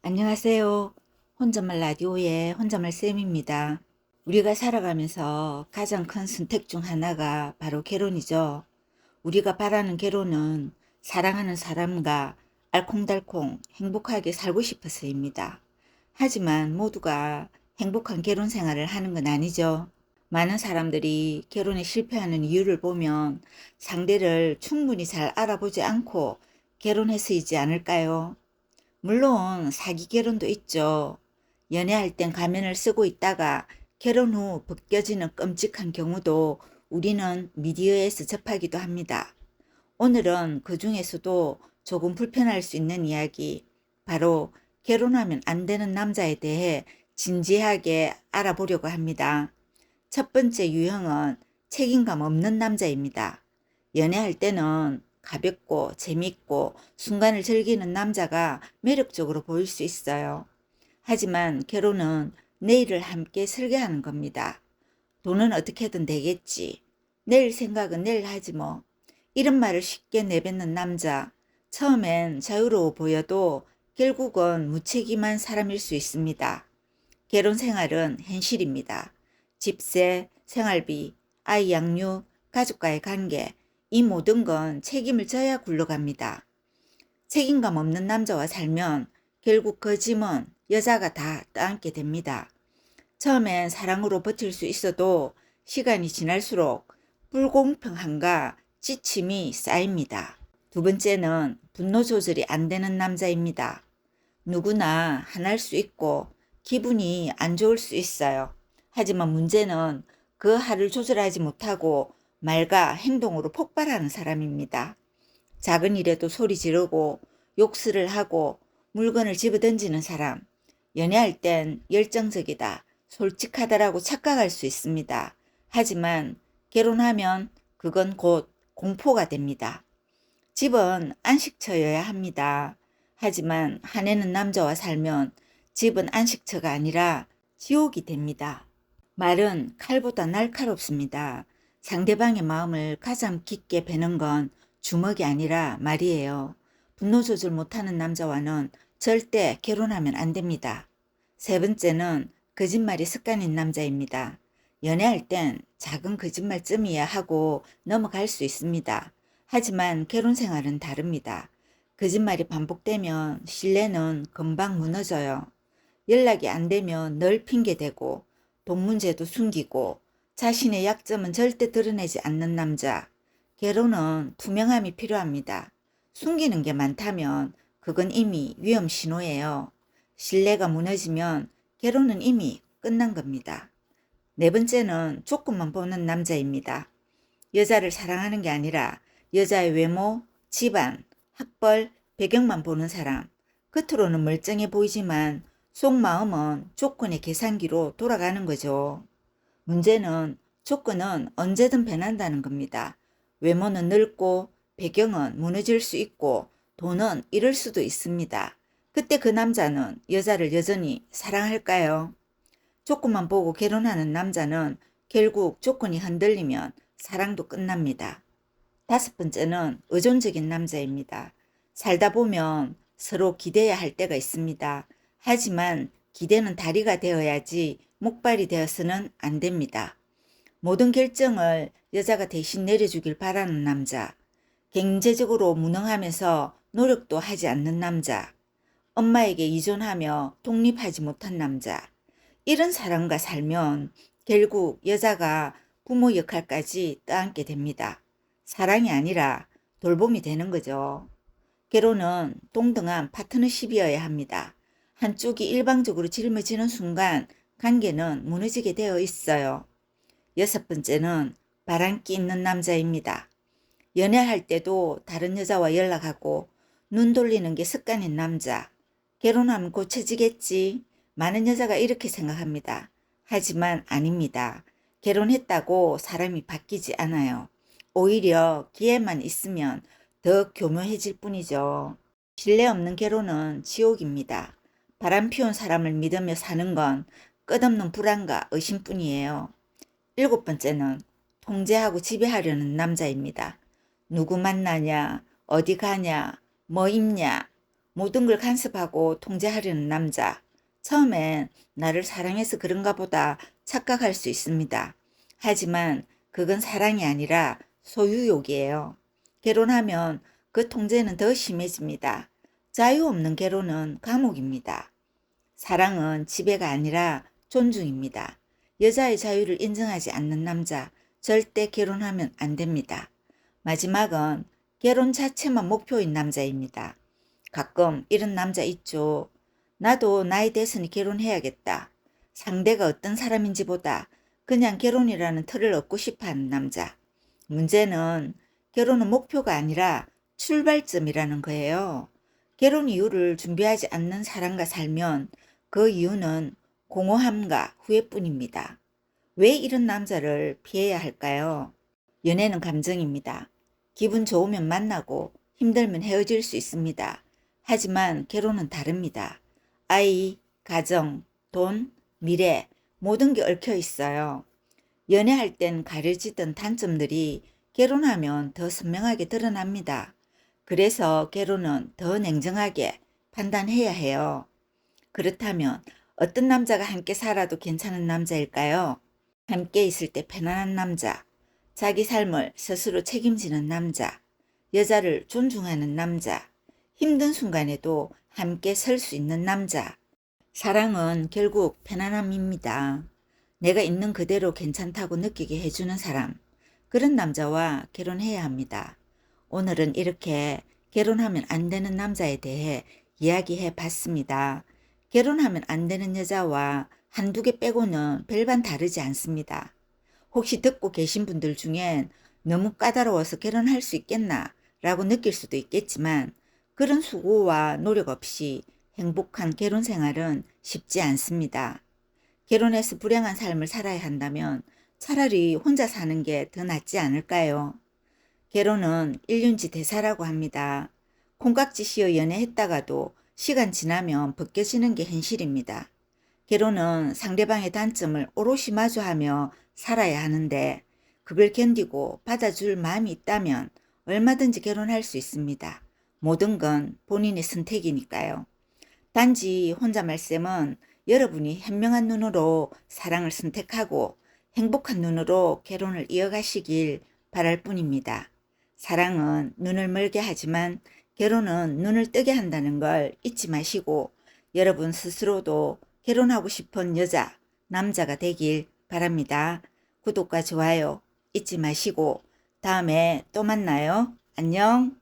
안녕하세요. 혼잣말 라디오의 혼잣말 쌤입니다. 우리가 살아가면서 가장 큰 선택 중 하나가 바로 결혼이죠. 우리가 바라는 결혼은 사랑하는 사람과 알콩달콩 행복하게 살고 싶어서입니다. 하지만 모두가 행복한 결혼 생활을 하는 건 아니죠. 많은 사람들이 결혼에 실패하는 이유를 보면 상대를 충분히 잘 알아보지 않고 결혼해서이지 않을까요? 물론 사기 결혼도 있죠. 연애할 땐 가면을 쓰고 있다가 결혼 후 벗겨지는 끔찍한 경우도 우리는 미디어에서 접하기도 합니다. 오늘은 그 중에서도 조금 불편할 수 있는 이야기, 바로 결혼하면 안 되는 남자에 대해 진지하게 알아보려고 합니다. 첫 번째 유형은 책임감 없는 남자입니다. 연애할 때는 가볍고 재밌고 순간을 즐기는 남자가 매력적으로 보일 수 있어요. 하지만 결혼은 내일을 함께 설계하는 겁니다. 돈은 어떻게든 되겠지. 내일 생각은 내일 하지 뭐. 이런 말을 쉽게 내뱉는 남자. 처음엔 자유로워 보여도 결국은 무책임한 사람일 수 있습니다. 결혼 생활은 현실입니다. 집세, 생활비, 아이 양육, 가족과의 관계, 이 모든 건 책임을 져야 굴러갑니다. 책임감 없는 남자와 살면 결국 그 짐은 여자가 다 떠안게 됩니다. 처음엔 사랑으로 버틸 수 있어도 시간이 지날수록 불공평함과 지침이 쌓입니다. 두 번째는 분노 조절이 안 되는 남자입니다. 누구나 화날 수 있고 기분이 안 좋을 수 있어요. 하지만 문제는 그 화를 조절하지 못하고 말과 행동으로 폭발하는 사람입니다. 작은 일에도 소리 지르고 욕설을 하고 물건을 집어던지는 사람. 연애할 땐 열정적이다, 솔직하다라고 착각할 수 있습니다. 하지만 결혼하면 그건 곧 공포가 됩니다. 집은 안식처여야 합니다. 하지만 화내는 남자와 살면 집은 안식처가 아니라 지옥이 됩니다. 말은 칼보다 날카롭습니다. 상대방의 마음을 가장 깊게 베는 건 주먹이 아니라 말이에요. 분노 조절 못하는 남자와는 절대 결혼하면 안 됩니다. 세 번째는 거짓말이 습관인 남자입니다. 연애할 땐 작은 거짓말쯤이야 하고 넘어갈 수 있습니다. 하지만 결혼 생활은 다릅니다. 거짓말이 반복되면 신뢰는 금방 무너져요. 연락이 안 되면 늘 핑계대고 돈 문제도 숨기고 자신의 약점은 절대 드러내지 않는 남자. 결혼은 투명함이 필요합니다. 숨기는 게 많다면 그건 이미 위험 신호예요. 신뢰가 무너지면 결혼은 이미 끝난 겁니다. 네 번째는 조건만 보는 남자입니다. 여자를 사랑하는 게 아니라 여자의 외모, 집안, 학벌, 배경만 보는 사람. 겉으로는 멀쩡해 보이지만 속마음은 조건의 계산기로 돌아가는 거죠. 문제는 조건은 언제든 변한다는 겁니다. 외모는 늙고 배경은 무너질 수 있고 돈은 잃을 수도 있습니다. 그때 그 남자는 여자를 여전히 사랑할까요? 조건만 보고 결혼하는 남자는 결국 조건이 흔들리면 사랑도 끝납니다. 다섯 번째는 의존적인 남자입니다. 살다 보면 서로 기대야 할 때가 있습니다. 하지만 기대는 다리가 되어야지 목발이 되어서는 안 됩니다. 모든 결정을 여자가 대신 내려주길 바라는 남자. 경제적으로 무능하면서 노력도 하지 않는 남자. 엄마에게 의존하며 독립하지 못한 남자. 이런 사람과 살면 결국 여자가 부모 역할까지 떠안게 됩니다. 사랑이 아니라 돌봄이 되는 거죠. 결혼은 동등한 파트너십이어야 합니다. 한쪽이 일방적으로 짊어지는 순간 관계는 무너지게 되어 있어요. 여섯 번째는 바람기 있는 남자입니다. 연애할 때도 다른 여자와 연락하고 눈 돌리는 게 습관인 남자. 결혼하면 고쳐지겠지. 많은 여자가 이렇게 생각합니다. 하지만 아닙니다. 결혼했다고 사람이 바뀌지 않아요. 오히려 기회만 있으면 더 교묘해질 뿐이죠. 신뢰 없는 결혼은 지옥입니다. 바람 피운 사람을 믿으며 사는 건 끝없는 불안과 의심뿐이에요. 일곱 번째는 통제하고 지배하려는 남자입니다. 누구 만나냐, 어디 가냐, 뭐 입냐, 모든 걸 간섭하고 통제하려는 남자. 처음엔 나를 사랑해서 그런가 보다 착각할 수 있습니다. 하지만 그건 사랑이 아니라 소유욕이에요. 결혼하면 그 통제는 더 심해집니다. 자유 없는 결혼은 감옥입니다. 사랑은 지배가 아니라 존중입니다. 여자의 자유를 인정하지 않는 남자, 절대 결혼하면 안 됩니다. 마지막은 결혼 자체만 목표인 남자입니다. 가끔 이런 남자 있죠. 나도 나이 됐으니 결혼해야겠다. 상대가 어떤 사람인지 보다 그냥 결혼이라는 틀을 얻고 싶어하는 남자. 문제는 결혼은 목표가 아니라 출발점이라는 거예요. 결혼 이유를 준비하지 않는 사람과 살면 그 이유는 공허함과 후회뿐입니다. 왜 이런 남자를 피해야 할까요? 연애는 감정입니다. 기분 좋으면 만나고 힘들면 헤어질 수 있습니다. 하지만 결혼은 다릅니다. 아이, 가정, 돈, 미래 모든 게 얽혀 있어요. 연애할 땐 가려지던 단점들이 결혼하면 더 선명하게 드러납니다. 그래서 결혼은 더 냉정하게 판단해야 해요. 그렇다면 어떤 남자가 함께 살아도 괜찮은 남자일까요? 함께 있을 때 편안한 남자, 자기 삶을 스스로 책임지는 남자, 여자를 존중하는 남자, 힘든 순간에도 함께 설 수 있는 남자. 사랑은 결국 편안함입니다. 내가 있는 그대로 괜찮다고 느끼게 해주는 사람. 그런 남자와 결혼해야 합니다. 오늘은 이렇게 결혼하면 안 되는 남자에 대해 이야기해 봤습니다. 결혼하면 안 되는 여자와 한두 개 빼고는 별반 다르지 않습니다. 혹시 듣고 계신 분들 중엔 너무 까다로워서 결혼할 수 있겠나 라고 느낄 수도 있겠지만 그런 수고와 노력 없이 행복한 결혼 생활은 쉽지 않습니다. 결혼해서 불행한 삶을 살아야 한다면 차라리 혼자 사는 게 더 낫지 않을까요? 결혼은 일륜지 대사라고 합니다. 콩깍지 씌어 연애했다가도 시간 지나면 벗겨지는 게 현실입니다. 결혼은 상대방의 단점을 오롯이 마주하며 살아야 하는데 그걸 견디고 받아줄 마음이 있다면 얼마든지 결혼할 수 있습니다. 모든 건 본인의 선택이니까요. 단지 혼자 말씀은 여러분이 현명한 눈으로 사랑을 선택하고 행복한 눈으로 결혼을 이어가시길 바랄 뿐입니다. 사랑은 눈을 멀게 하지만 결혼은 눈을 뜨게 한다는 걸 잊지 마시고 여러분 스스로도 결혼하고 싶은 여자, 남자가 되길 바랍니다. 구독과 좋아요 잊지 마시고 다음에 또 만나요. 안녕.